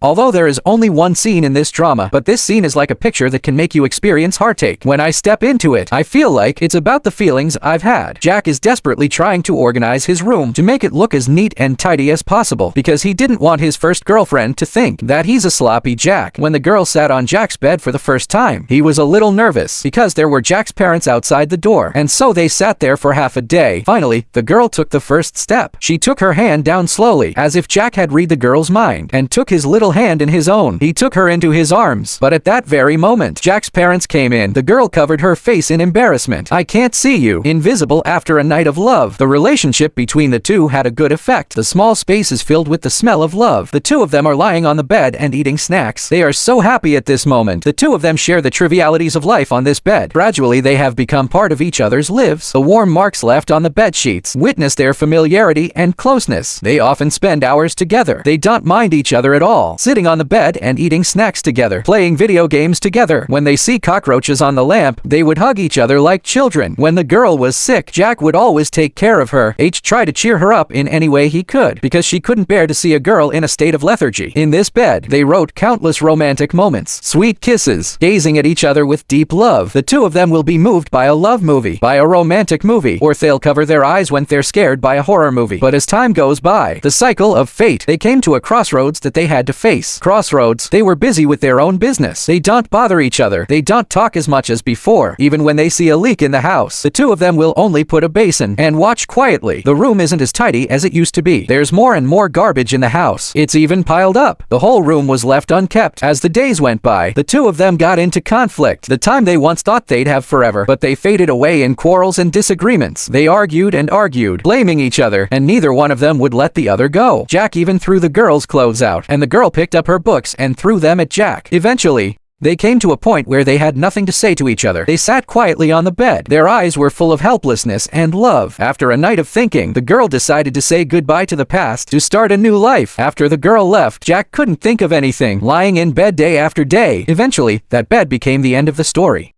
Although there is only one scene in this drama, but this scene is like a picture that can make you experience heartache. When I step into it, I feel like it's about the feelings I've had. Jack is desperately trying to organize his room to make it look as neat and tidy as possible because he didn't want his first girlfriend to think that he's a sloppy Jack. When the girl sat on Jack's bed for the first time, he was a little nervous because there were Jack's parents outside the door, and so they sat there for half a day. Finally, the girl took the first step. She took her hand down slowly, as if Jack had read the girl's mind, and took his little hand in his own. He took her into his arms, but at that very moment, Jack's parents came in. The girl covered her face in embarrassment. "I can't see you." Invisible after a night of love. The relationship between the two had a good effect. The small space is filled with the smell of love. The two of them are lying on the bed and eating snacks. They are so happy at this moment. The two of them share the trivialities of life on this bed. Gradually, they have become part of each other's lives. The warm marks left on the bed sheets witness their familiarity and closeness. They often spend hours together. They don't mind each other at all, sitting on the bed and eating snacks together, playing video games together. When they see cockroaches on the lamp, they would hug each other like children. When the girl was sick, Jack would always take care of her. Try to cheer her up in any way he could, because she couldn't bear to see a girl in a state of lethargy. In this bed, they wrote countless romantic moments, sweet kisses, gazing at each other with deep love. The two of them will be moved by a love movie, by a romantic movie, or they'll cover their eyes when they're scared by a horror movie. But as time goes by, the cycle of fate, they came to a crossroads that they had to face. Crossroads, they were busy with their own business. They don't bother each other. They don't talk as much as before. Even when they see a leak in the house, the two of them will only put a basin and watch quietly. The room isn't as tidy as it used to be. There's more and more garbage in the house. It's even piled up. The whole room was left unkept. As the days went by, the two of them got into conflict. The time they once thought they'd have forever, but they faded away in quarrels and disagreements. They argued and argued, blaming each other, and neither one of them would let the other go. Jack even threw the girl's clothes out, and the girl picked up her books and threw them at Jack. Eventually, they came to a point where they had nothing to say to each other. They sat quietly on the bed. Their eyes were full of helplessness and love. After a night of thinking, the girl decided to say goodbye to the past to start a new life. After the girl left, Jack couldn't think of anything, lying in bed day after day. Eventually, that bed became the end of the story.